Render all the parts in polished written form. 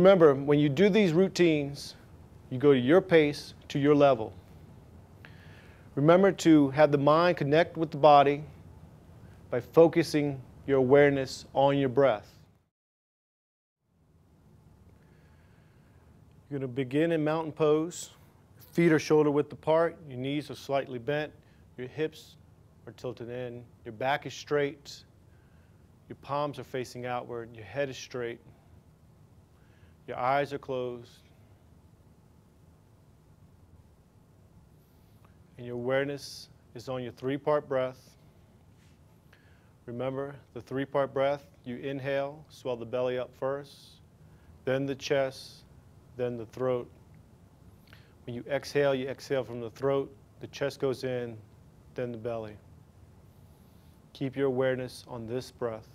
remember, when you do these routines, you go to your pace, to your level. Remember to have the mind connect with the body by focusing your awareness on your breath. You're going to begin in mountain pose. Feet are shoulder width apart, your knees are slightly bent, your hips are tilted in, your back is straight, your palms are facing outward, your head is straight, your eyes are closed, and your awareness is on your three-part breath. Remember the three-part breath. You inhale, swell the belly up first, then the chest, then the throat. When you exhale from the throat, the chest goes in, then the belly. Keep your awareness on this breath.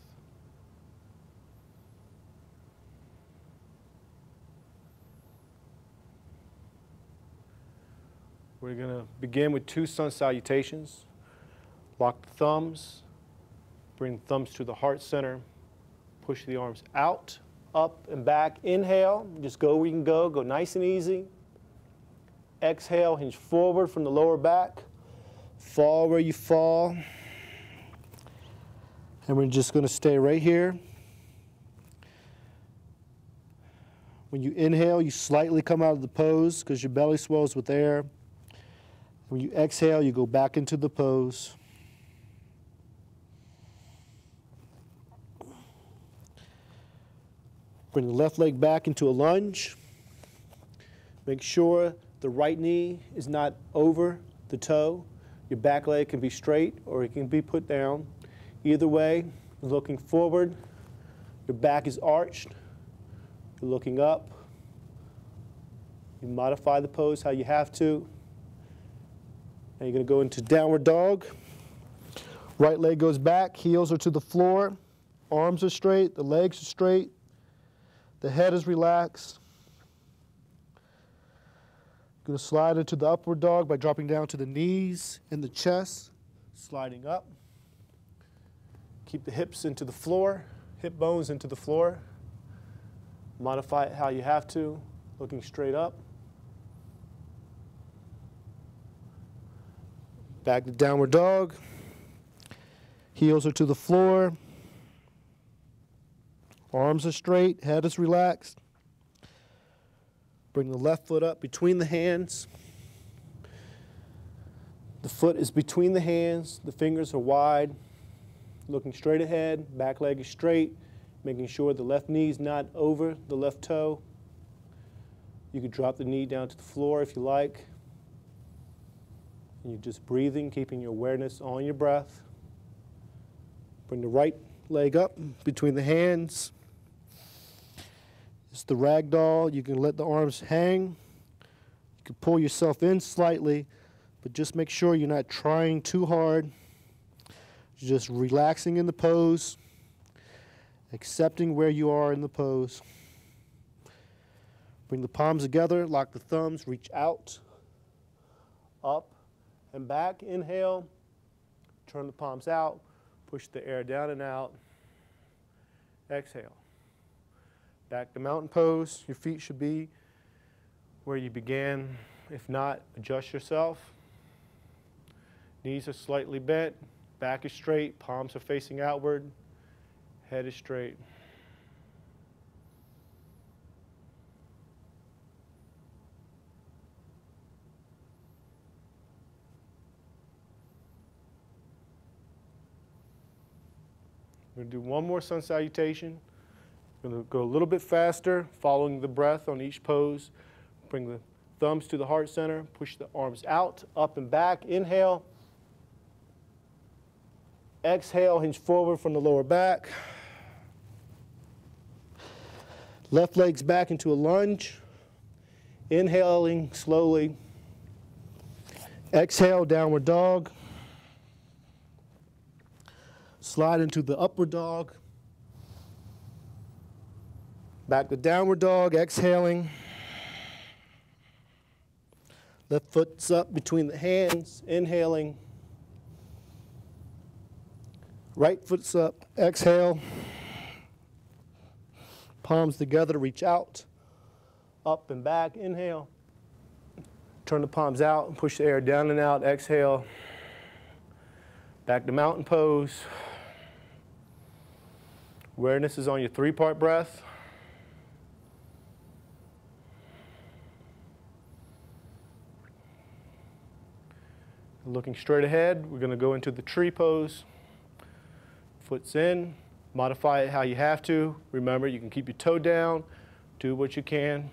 We're going to begin with 2 sun salutations. Lock the thumbs, bring the thumbs to the heart center, push the arms out, up and back. Inhale, just go where you can go nice and easy. Exhale, hinge forward from the lower back, fall where you fall. And we're just going to stay right here. When you inhale, you slightly come out of the pose because your belly swells with air. When you exhale, you go back into the pose. Bring the left leg back into a lunge. Make sure the right knee is not over the toe. Your back leg can be straight or it can be put down. Either way, you're looking forward. Your back is arched. You're looking up. You modify the pose how you have to. Now you're going to go into downward dog. Right leg goes back, heels are to the floor. Arms are straight, the legs are straight. The head is relaxed. Going to slide into the upward dog by dropping down to the knees and the chest, sliding up. Keep the hips into the floor, hip bones into the floor. Modify it how you have to, looking straight up. Back to downward dog. Heels are to the floor. Arms are straight, head is relaxed. Bring the left foot up between the hands. The foot is between the hands, the fingers are wide, looking straight ahead, back leg is straight, making sure the left knee is not over the left toe. You could drop the knee down to the floor if you like. And you're just breathing, keeping your awareness on your breath. Bring the right leg up between the hands. It's the ragdoll. You can let the arms hang. You can pull yourself in slightly, but just make sure you're not trying too hard. You're just relaxing in the pose, accepting where you are in the pose. Bring the palms together, lock the thumbs, reach out, up and back. Inhale, turn the palms out, push the air down and out. Exhale. Back to mountain pose. Your feet should be where you began. If not, adjust yourself. Knees are slightly bent, back is straight, palms are facing outward, head is straight. We're going to do one more sun salutation. We're going to go a little bit faster, following the breath on each pose. Bring the thumbs to the heart center, push the arms out, up and back. Inhale. Exhale, hinge forward from the lower back. Left leg's back into a lunge. Inhaling slowly. Exhale, downward dog. Slide into the upward dog. Back to downward dog, exhaling. Left foot's up between the hands, inhaling. Right foot's up, exhale. Palms together, reach out, Up and back, inhale. Turn the palms out and push the air down and out, exhale. Back to mountain pose. Awareness is on your 3-part breath. Looking straight ahead, we're going to go into the tree pose. Foot's in. Modify it how you have to. Remember, you can keep your toe down. Do what you can.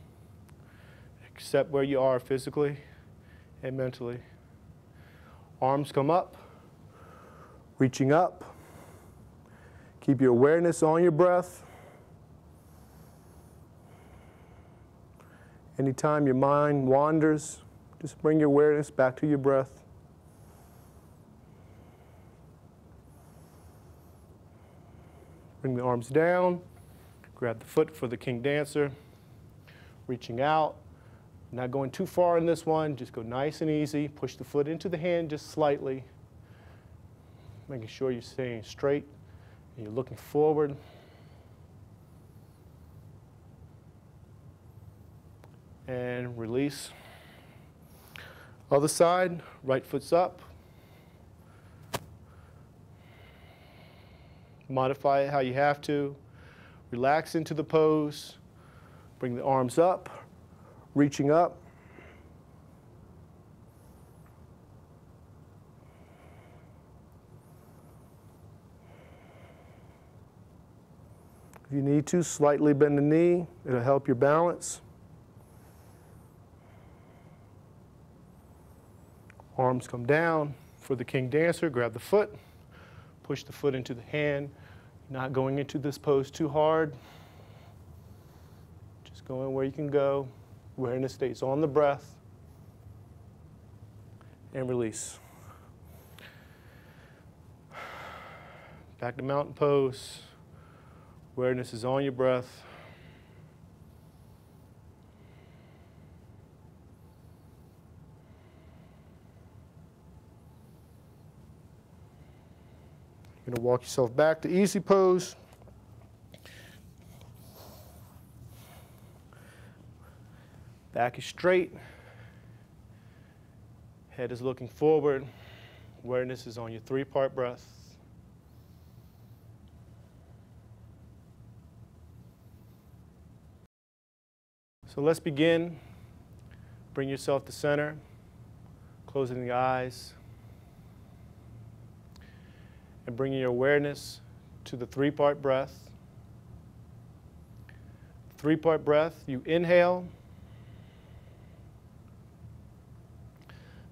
Accept where you are physically and mentally. Arms come up. Reaching up. Keep your awareness on your breath. Anytime your mind wanders, just bring your awareness back to your breath. Bring the arms down. Grab the foot for the King Dancer. Reaching out. Not going too far in this one. Just go nice and easy. Push the foot into the hand just slightly. Making sure you're staying straight and you're looking forward. And release. Other side, right foot's up. Modify it how you have to. Relax into the pose. Bring the arms up, reaching up. If you need to, slightly bend the knee. It'll help your balance. Arms come down for the King Dancer. Grab the foot. Push the foot into the hand. Not going into this pose too hard. Just going where you can go. Awareness stays on the breath. And release. Back to mountain pose. Awareness is on your breath. You're going to walk yourself back to easy pose. Back is straight. Head is looking forward. Awareness is on your 3-part breath. So let's begin. Bring yourself to center. Closing the eyes. And bringing your awareness to the 3-part breath. 3-part breath, you inhale,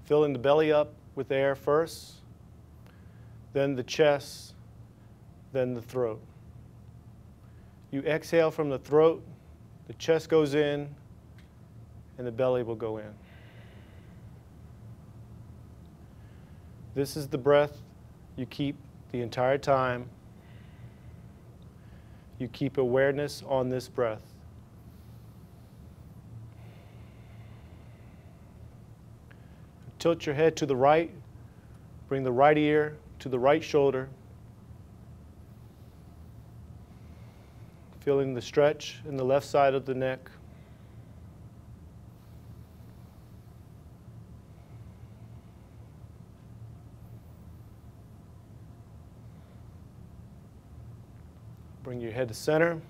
filling the belly up with air first, then the chest, then the throat. You exhale from the throat, the chest goes in, and the belly will go in. This is the breath you keep the entire time. You keep awareness on this breath. Tilt your head to the right. Bring the right ear to the right shoulder. Feeling the stretch in the left side of the neck. Bring your head to center.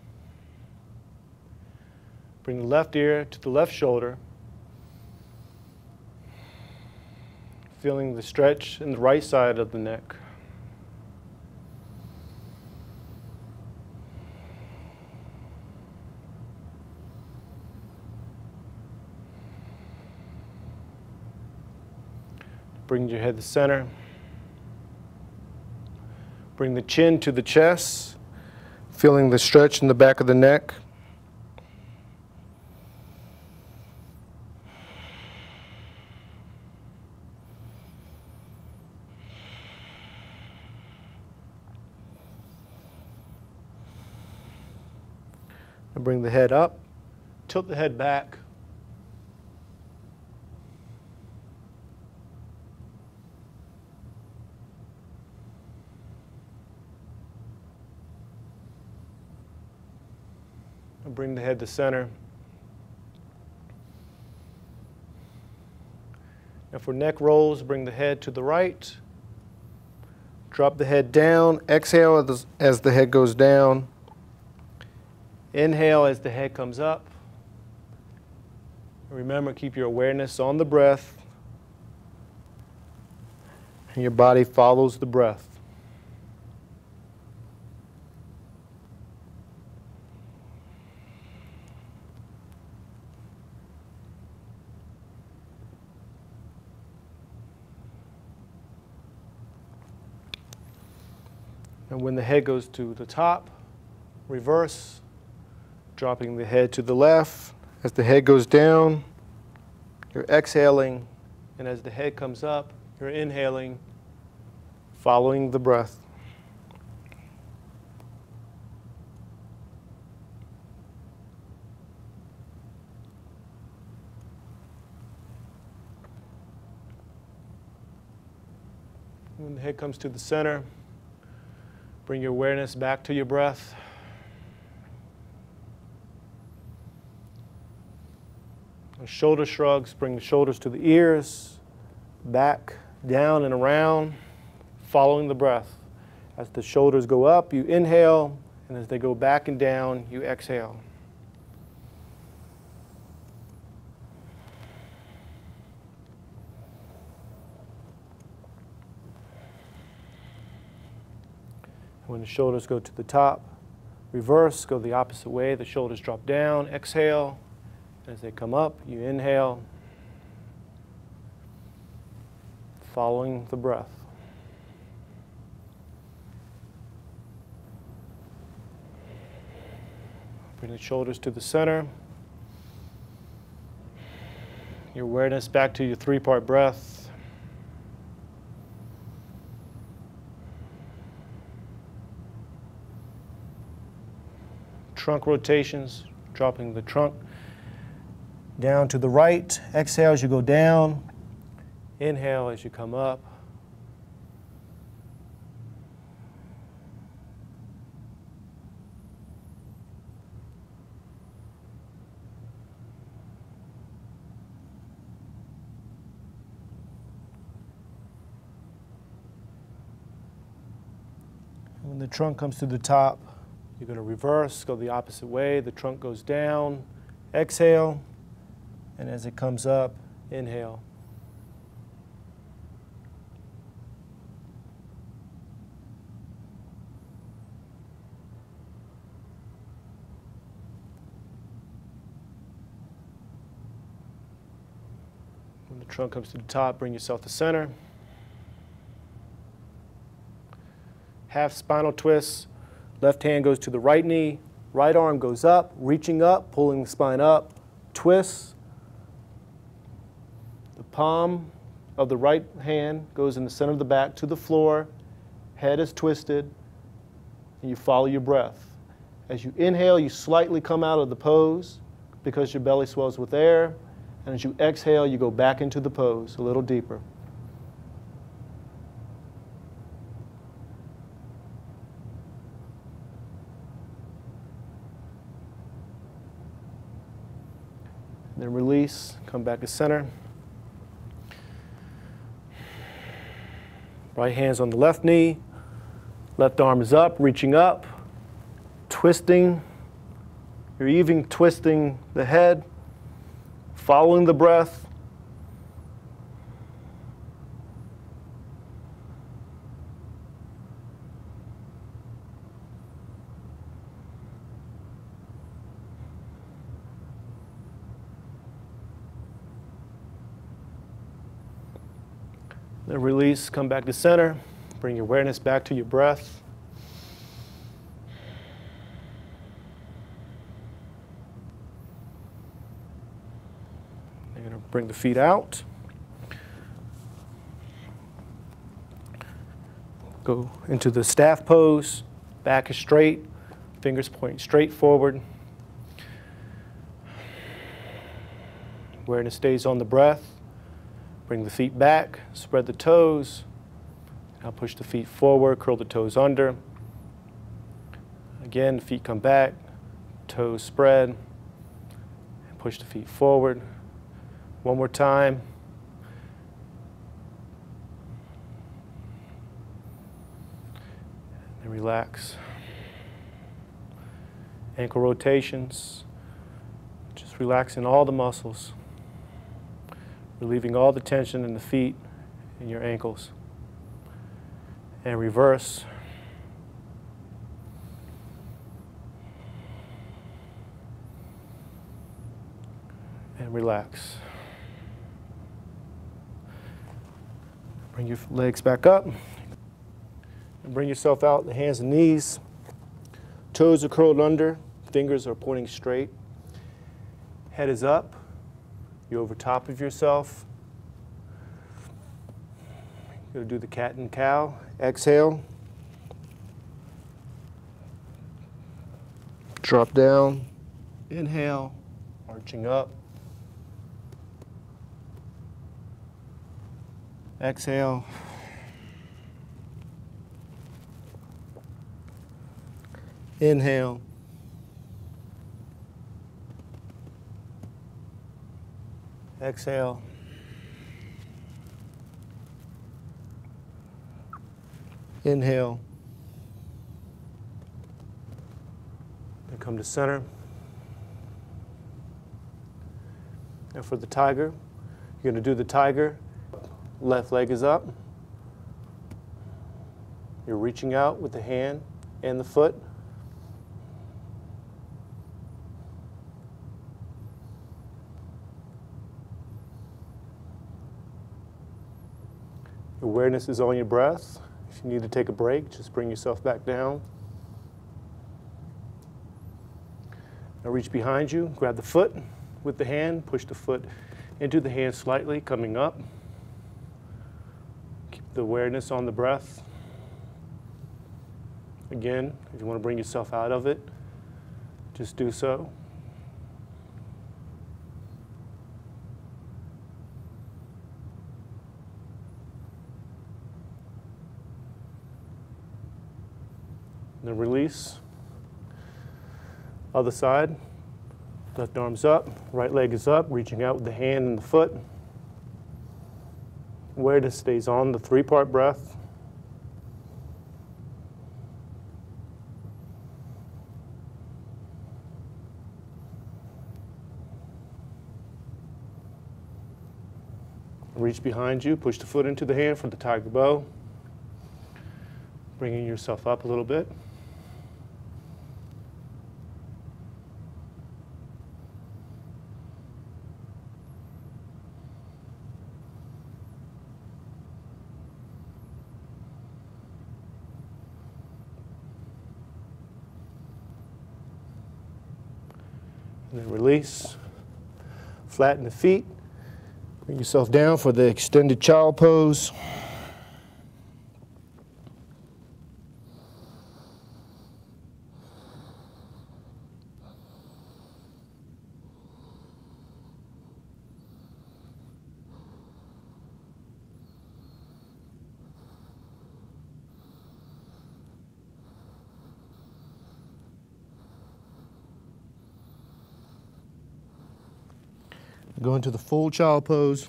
Bring the left ear to the left shoulder. Feeling the stretch in the right side of the neck. Bring your head to center. Bring the chin to the chest. Feeling the stretch in the back of the neck. And bring the head up. Tilt the head back. And bring the head to center. And for neck rolls, bring the head to the right. Drop the head down. Exhale as the head goes down. Inhale as the head comes up. Remember, keep your awareness on the breath. And your body follows the breath. And when the head goes to the top, reverse, dropping the head to the left. As the head goes down, you're exhaling, and as the head comes up, you're inhaling, following the breath. When the head comes to the center, bring your awareness back to your breath. Shoulder shrugs, bring the shoulders to the ears, back, down, and around, following the breath. As the shoulders go up, you inhale, and as they go back and down, you exhale. When the shoulders go to the top, reverse, go the opposite way. The shoulders drop down, exhale. As they come up, you inhale, following the breath. Bring the shoulders to the center. Your awareness back to your three-part breath. Trunk rotations, dropping the trunk down to the right. Exhale as you go down. Inhale as you come up. When the trunk comes to the top, you're going to reverse, go the opposite way. The trunk goes down. Exhale. And as it comes up, inhale. When the trunk comes to the top, bring yourself to center. Half spinal twist. Left hand goes to the right knee. Right arm goes up, reaching up, pulling the spine up. Twist. The palm of the right hand goes in the center of the back to the floor. Head is twisted. And you follow your breath. As you inhale, you slightly come out of the pose because your belly swells with air. And as you exhale, you go back into the pose a little deeper. Then release, come back to center. Right hand's on the left knee. Left arm is up, reaching up, twisting. You're even twisting the head, following the breath. Then release, come back to center. Bring your awareness back to your breath. You're going to bring the feet out. Go into the staff pose. Back is straight. Fingers point straight forward. Awareness stays on the breath. Bring the feet back, spread the toes. Now push the feet forward, curl the toes under. Again, the feet come back, toes spread, and push the feet forward. One more time. and relax. Ankle rotations, just relaxing all the muscles, relieving all the tension in the feet and your ankles. And reverse. And relax. Bring your legs back up. And bring yourself out, the hands and knees. Toes are curled under, fingers are pointing straight. Head is up. You're over top of yourself. You're going to do the cat and cow. Exhale. Drop down. Inhale, arching up. Exhale. Inhale. Exhale. Inhale. And come to center. And for the tiger, you're going to do the tiger. Left leg is up. You're reaching out with the hand and the foot. Awareness is on your breath. If you need to take a break, just bring yourself back down. Now reach behind you, grab the foot with the hand, push the foot into the hand slightly, coming up. Keep the awareness on the breath. Again, if you want to bring yourself out of it, just do so. Then release. Other side. Left arm's up, right leg is up, reaching out with the hand and the foot. Awareness stays on the three-part breath. Reach behind you, push the foot into the hand for the tiger bow. Bringing yourself up a little bit. And then release. Flatten the feet. Bring yourself down for the extended child pose. Go into the full child pose.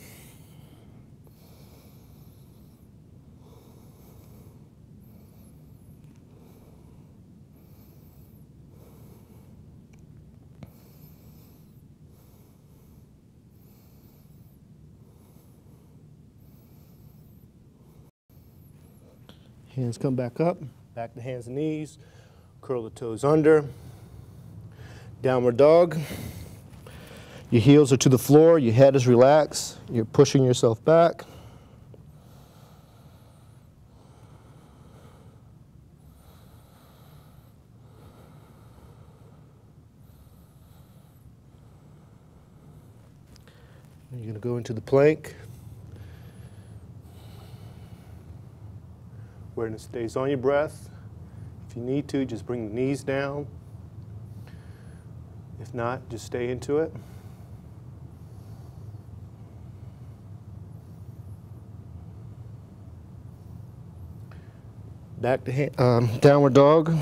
Hands come back up, back to hands and knees, curl the toes under, downward dog. Your heels are to the floor, your head is relaxed, you're pushing yourself back. You're going to go into the plank. Awareness stays on your breath. If you need to, just bring the knees down. If not, just stay into it. Back to downward dog.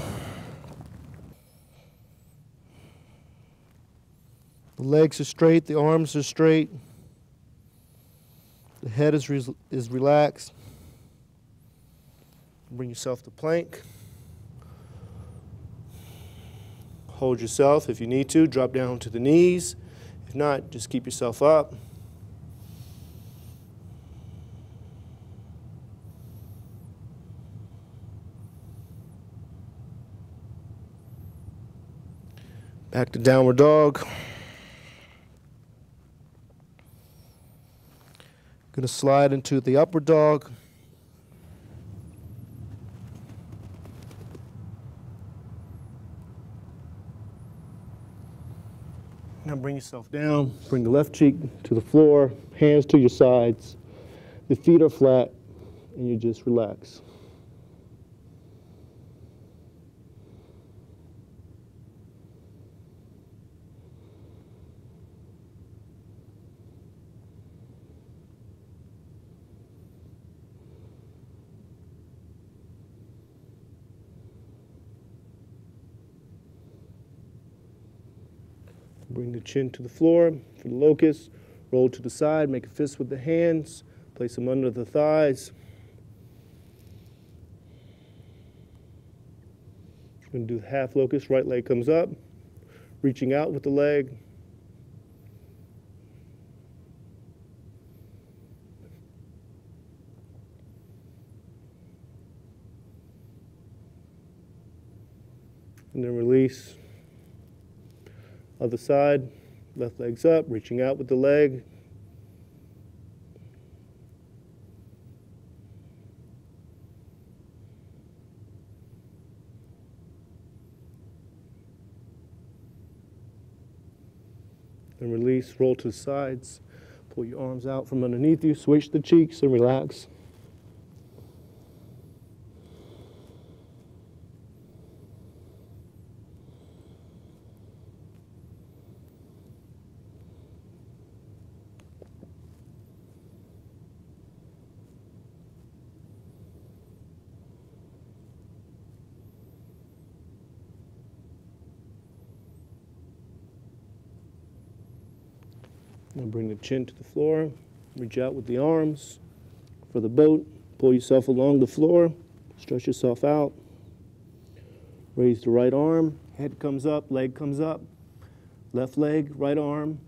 The legs are straight, the arms are straight. The head is relaxed. Bring yourself to plank. Hold yourself if you need to. Drop down to the knees. If not, just keep yourself up. Back to downward dog. Going to slide into the upward dog. Now bring yourself down. Bring the left cheek to the floor, hands to your sides. The feet are flat, and you just relax. Bring the chin to the floor for the locust. Roll to the side, make a fist with the hands. Place them under the thighs. We're going to do the half locust. Right leg comes up. Reaching out with the leg. And then release. Other side, left leg's up, reaching out with the leg. Then release, roll to the sides. Pull your arms out from underneath you, switch the cheeks and relax. Now bring the chin to the floor, reach out with the arms for the boat, pull yourself along the floor, stretch yourself out, raise the right arm, head comes up, leg comes up, left leg, right arm,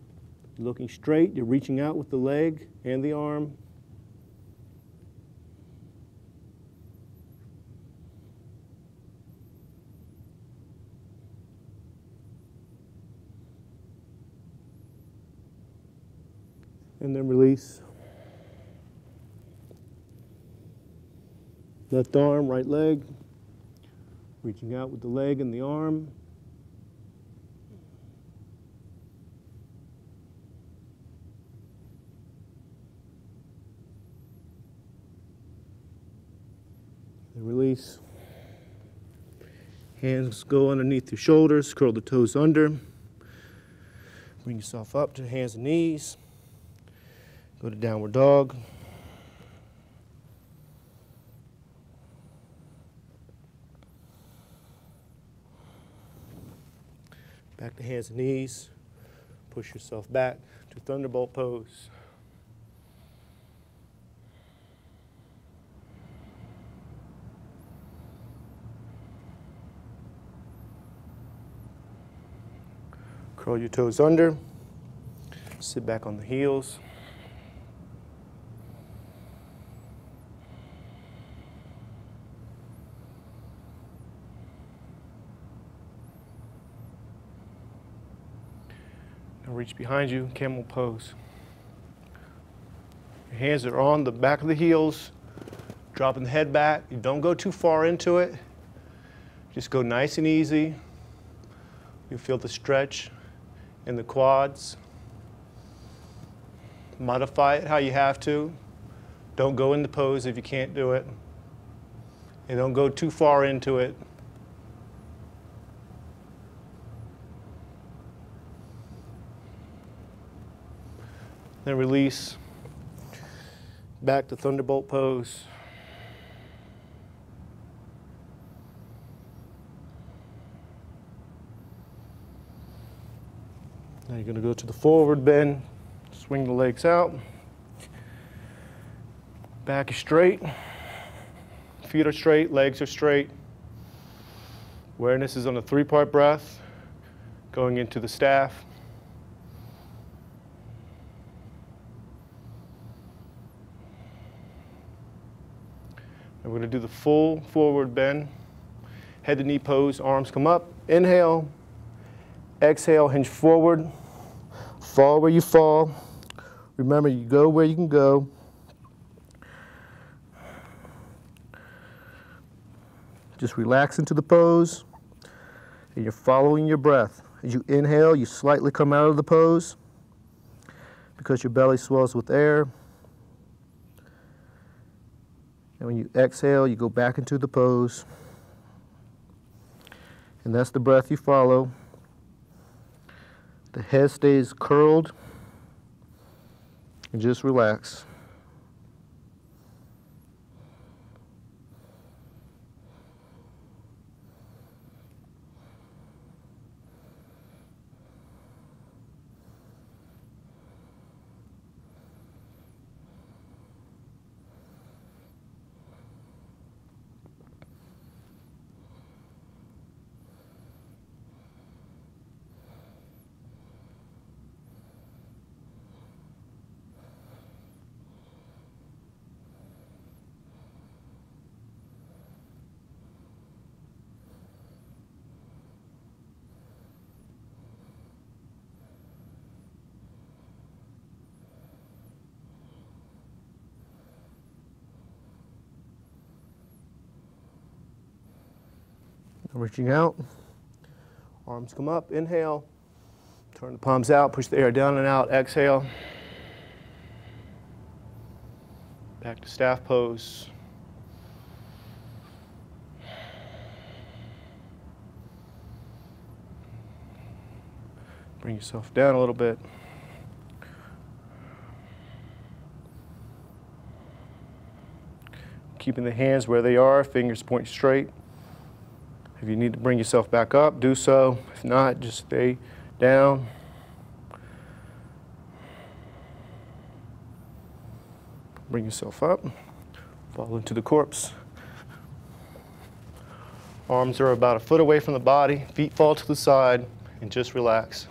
looking straight, you're reaching out with the leg and the arm. And then release. Left arm, right leg. Reaching out with the leg and the arm. And release. Hands go underneath your shoulders, curl the toes under. Bring yourself up to hands and knees. Go to downward dog. Back to hands and knees. Push yourself back to thunderbolt pose. Curl your toes under. Sit back on the heels. Now reach behind you, camel pose. Your hands are on the back of the heels, dropping the head back. You don't go too far into it. Just go nice and easy. You feel the stretch in the quads. Modify it how you have to. Don't go into pose if you can't do it. And don't go too far into it. Then release, back to thunderbolt pose. Now you're going to go to the forward bend, swing the legs out. Back is straight, feet are straight, legs are straight. Awareness is on a 3-part breath. Going into the staff. And we're going to do the full forward bend. Head to knee pose, arms come up. Inhale. Exhale, hinge forward. Fall where you fall. Remember, you go where you can go. Just relax into the pose, and you're following your breath. As you inhale, you slightly come out of the pose because your belly swells with air. And when you exhale, you go back into the pose. And that's the breath you follow. The head stays curled, and just relax. Reaching out, arms come up, inhale, turn the palms out, push the air down and out, exhale. Back to staff pose. Bring yourself down a little bit. Keeping the hands where they are, fingers point straight. If you need to bring yourself back up, do so. If not, just stay down. Bring yourself up. Fall into the corpse. Arms are about a foot away from the body. Feet fall to the side, and just relax.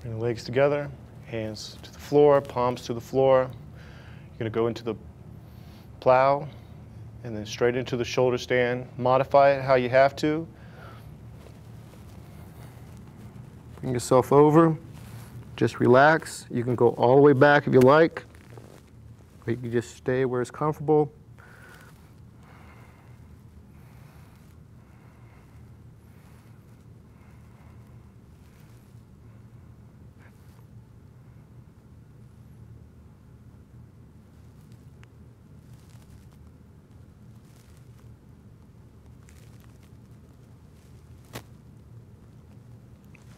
Bring the legs together, hands to the floor, palms to the floor. You're going to go into the plow and then straight into the shoulder stand. Modify it how you have to. Bring yourself over. Just relax. You can go all the way back if you like, or you can just stay where it's comfortable.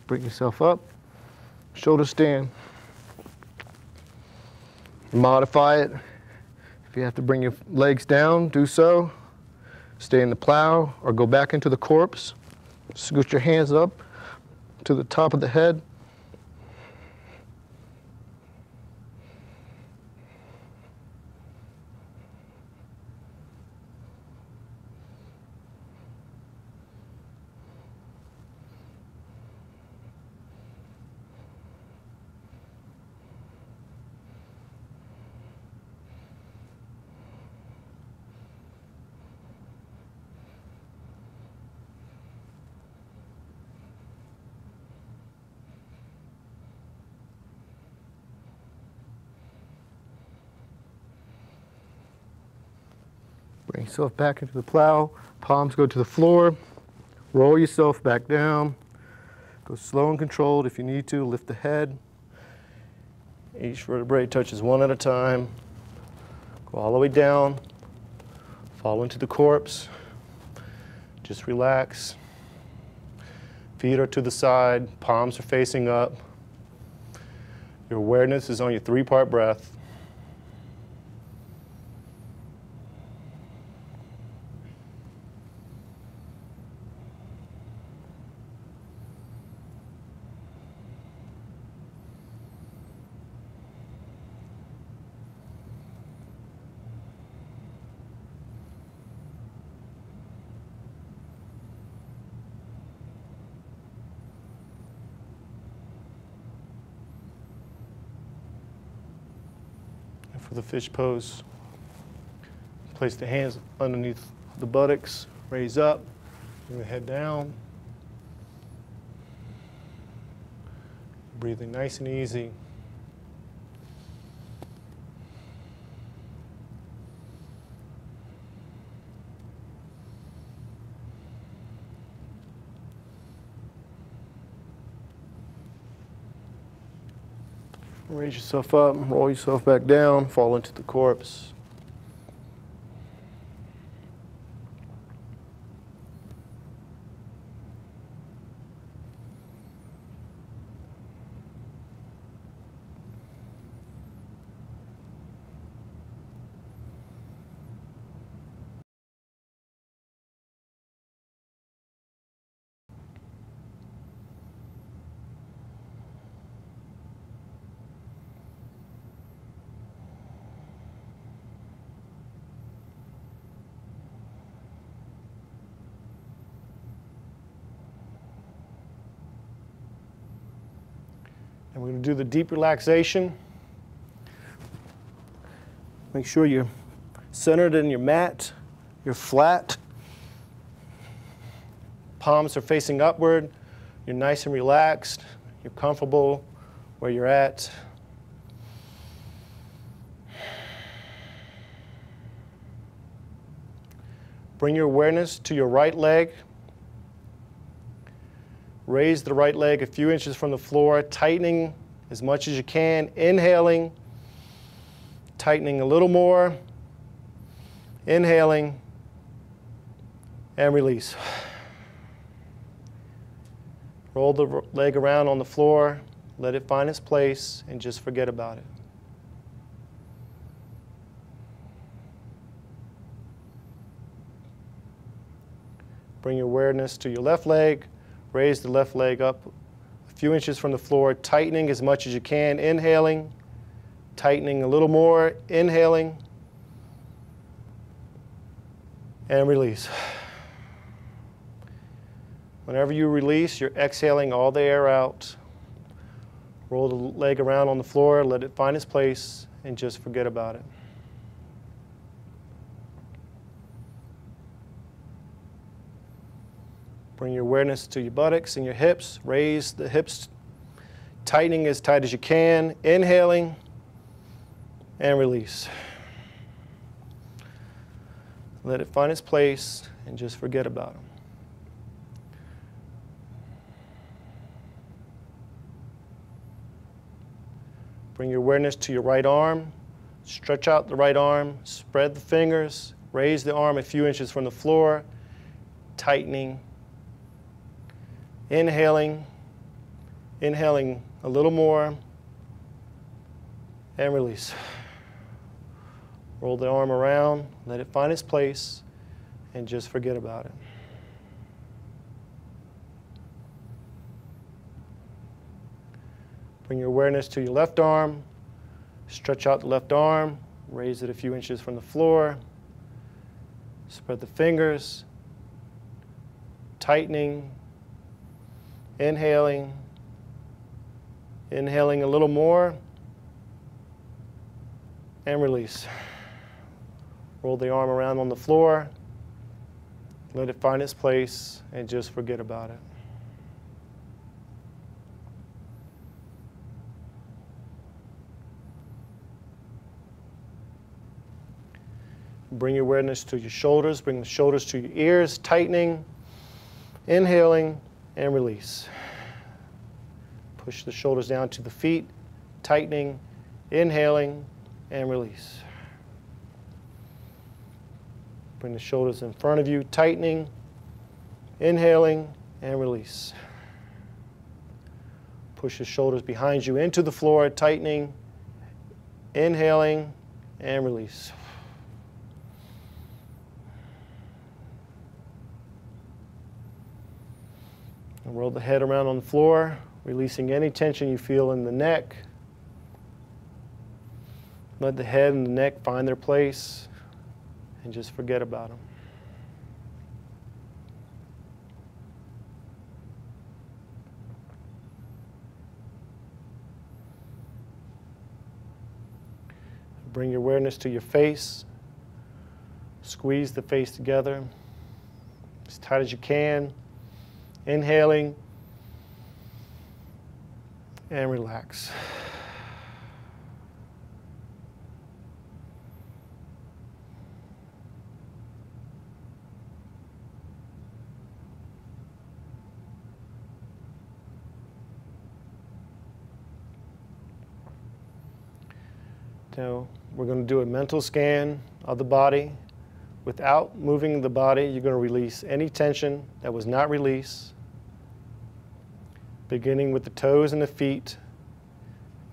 Bring yourself up, shoulder stand. Modify it. If you have to bring your legs down, do so. Stay in the plow or go back into the corpse. Scoot your hands up to the top of the head. Bring yourself back into the plow. Palms go to the floor. Roll yourself back down. Go slow and controlled if you need to. Lift the head. Each vertebrae touches one at a time. Go all the way down. Fall into the corpse. Just relax. Feet are to the side, palms are facing up. Your awareness is on your 3-part breath. For the fish pose, place the hands underneath the buttocks, raise up, bring the head down. Breathing nice and easy. Raise yourself up, roll yourself back down, fall into the corpse. And we're going to do the deep relaxation. Make sure you're centered in your mat, you're flat. Palms are facing upward. You're nice and relaxed. You're comfortable where you're at. Bring your awareness to your right leg. Raise the right leg a few inches from the floor, tightening as much as you can. Inhaling, tightening a little more. Inhaling, and release. Roll the leg around on the floor, let it find its place, and just forget about it. Bring your awareness to your left leg. Raise the left leg up a few inches from the floor, tightening as much as you can. Inhaling, tightening a little more. Inhaling, and release. Whenever you release, you're exhaling all the air out. Roll the leg around on the floor, let it find its place, and just forget about it. Bring your awareness to your buttocks and your hips. Raise the hips, tightening as tight as you can. Inhaling, and release. Let it find its place, and just forget about it. Bring your awareness to your right arm. Stretch out the right arm. Spread the fingers. Raise the arm a few inches from the floor. Tightening. Inhaling. Inhaling a little more. And release. Roll the arm around. Let it find its place. And just forget about it. Bring your awareness to your left arm. Stretch out the left arm. Raise it a few inches from the floor. Spread the fingers. Tightening. Inhaling. Inhaling a little more. And release. Roll the arm around on the floor. Let it find its place and just forget about it. Bring your awareness to your shoulders. Bring the shoulders to your ears, tightening, inhaling, and release. Push the shoulders down to the feet, tightening, inhaling, and release. Bring the shoulders in front of you, tightening, inhaling, and release. Push the shoulders behind you into the floor, tightening, inhaling, and release. And roll the head around on the floor, releasing any tension you feel in the neck. Let the head and the neck find their place and just forget about them. Bring your awareness to your face. Squeeze the face together as tight as you can. Inhaling and relax. Now, we're going to do a mental scan of the body. Without moving the body, you're going to release any tension that was not released, beginning with the toes and the feet.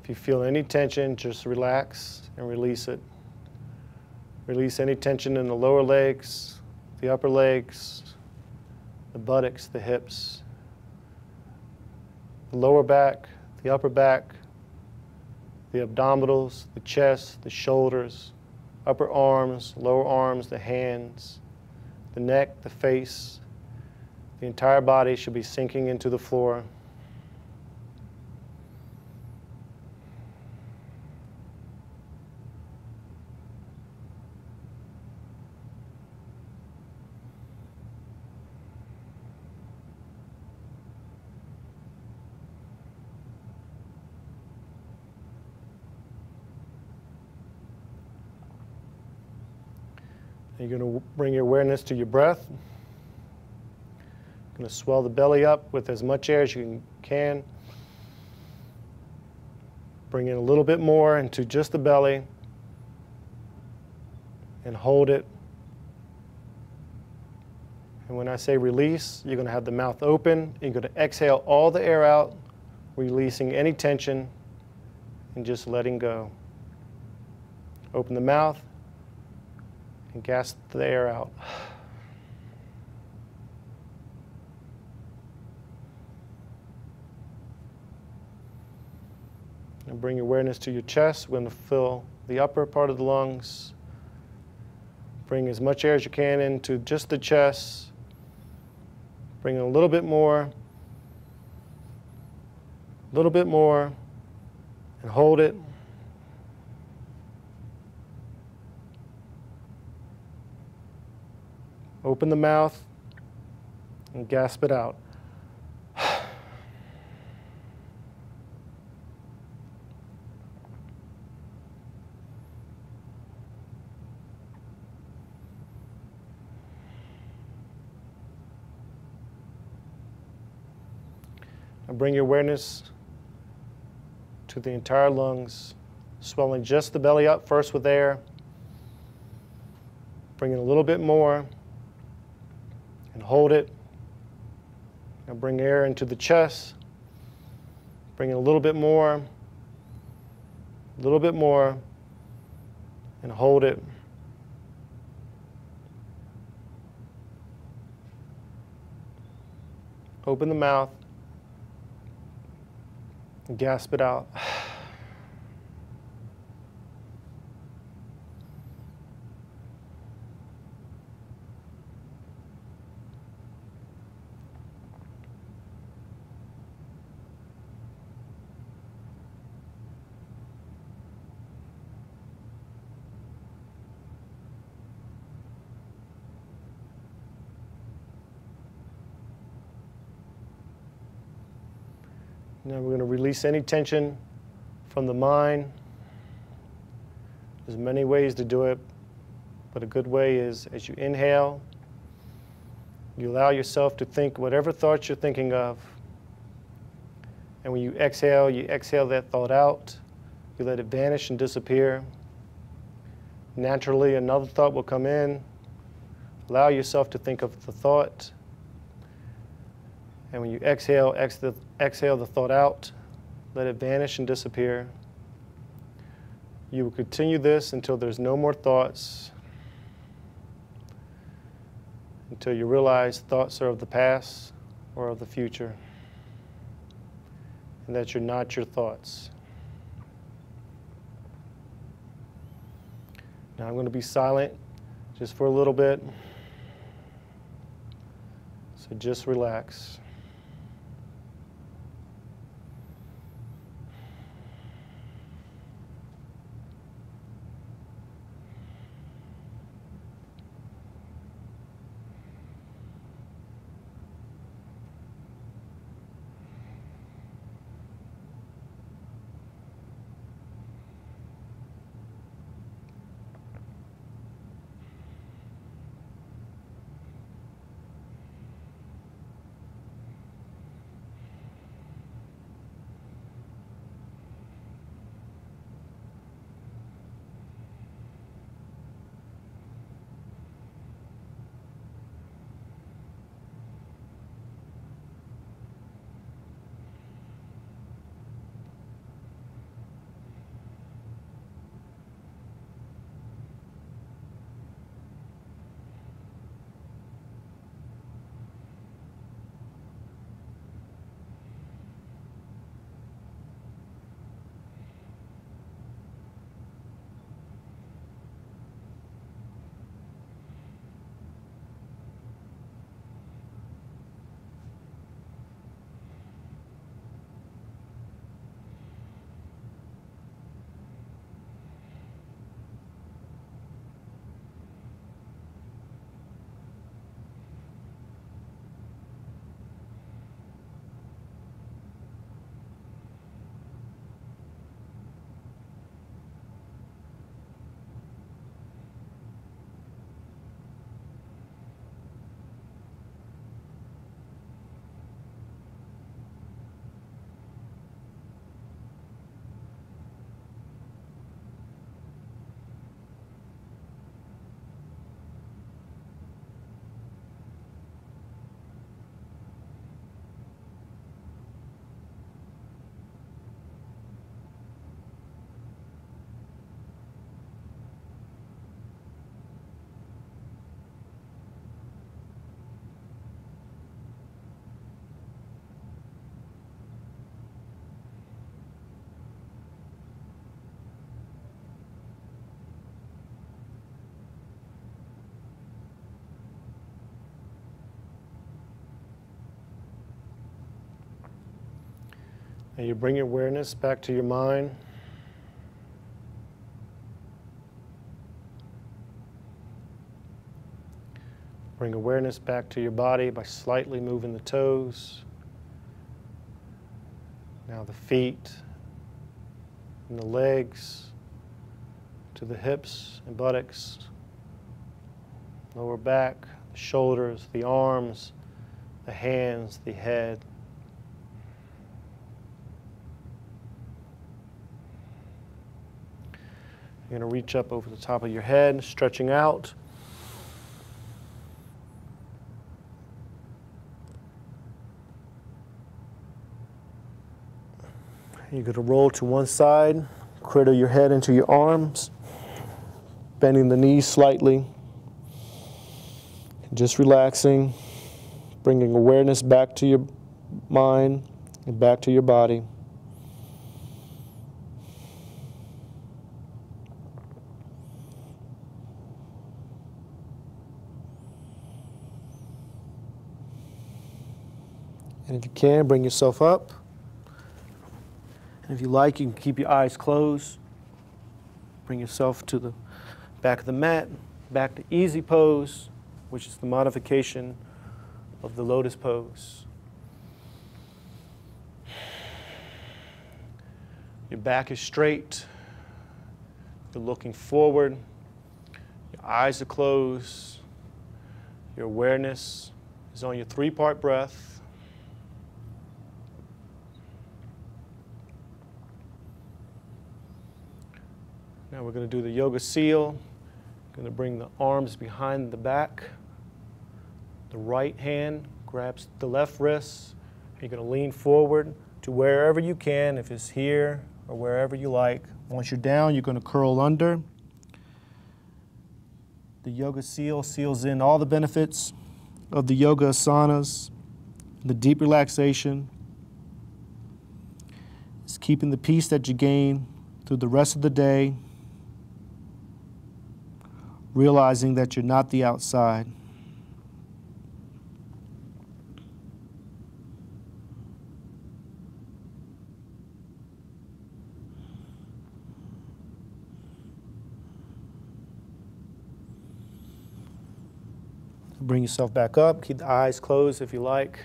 If you feel any tension, just relax and release it. Release any tension in the lower legs, the upper legs, the buttocks, the hips, the lower back, the upper back, the abdominals, the chest, the shoulders, upper arms, lower arms, the hands, the neck, the face. The entire body should be sinking into the floor. You're going to bring your awareness to your breath. You're going to swell the belly up with as much air as you can. Bring in a little bit more into just the belly and hold it. And when I say release, you're going to have the mouth open. You're going to exhale all the air out, releasing any tension and just letting go. Open the mouth and gasp the air out. And bring your awareness to your chest. We're going to fill the upper part of the lungs. Bring as much air as you can into just the chest. Bring in a little bit more, and hold it. Open the mouth and gasp it out. Now bring your awareness to the entire lungs, swelling just the belly up first with air. Bring in a little bit more. And hold it. Now bring air into the chest. Bring in a little bit more, and hold it. Open the mouth and gasp it out. Now we're going to release any tension from the mind. There's many ways to do it, but a good way is as you inhale, you allow yourself to think whatever thoughts you're thinking of. And when you exhale that thought out. You let it vanish and disappear. Naturally, another thought will come in. Allow yourself to think of the thought. And when you exhale, exhale the thought out. Let it vanish and disappear. You will continue this until there's no more thoughts, until you realize thoughts are of the past or of the future, and that you're not your thoughts. Now I'm going to be silent just for a little bit, so just relax. And you bring your awareness back to your mind. Bring awareness back to your body by slightly moving the toes. Now the feet and the legs to the hips and buttocks, lower back, the shoulders, the arms, the hands, the head. You're going to reach up over the top of your head, stretching out. You're going to roll to one side, cradle your head into your arms, bending the knees slightly. Just relaxing, bringing awareness back to your mind and back to your body. And if you can, bring yourself up. And if you like, you can keep your eyes closed. Bring yourself to the back of the mat, back to easy pose, which is the modification of the lotus pose. Your back is straight. You're looking forward. Your eyes are closed. Your awareness is on your three-part breath. Now we're going to do the yoga seal. Going to bring the arms behind the back, The right hand grabs the left wrist. You're going to lean forward to wherever you can, if it's here or wherever you like. Once you're down, you're going to curl under. The yoga seal seals in all the benefits of the yoga asanas, the deep relaxation. It's keeping the peace that you gain through the rest of the day, realizing that you're not the outside. Bring yourself back up. Keep the eyes closed if you like.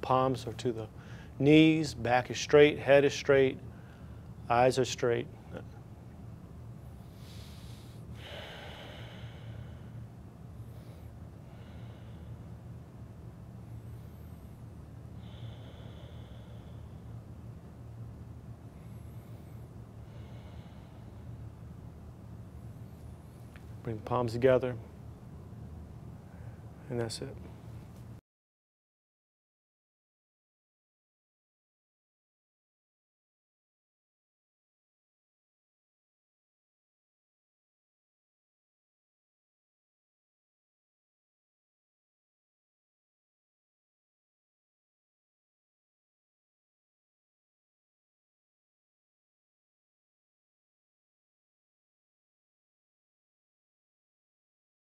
Palms are to the knees. Back is straight. Head is straight. Eyes are straight. Bring the palms together. And that's it.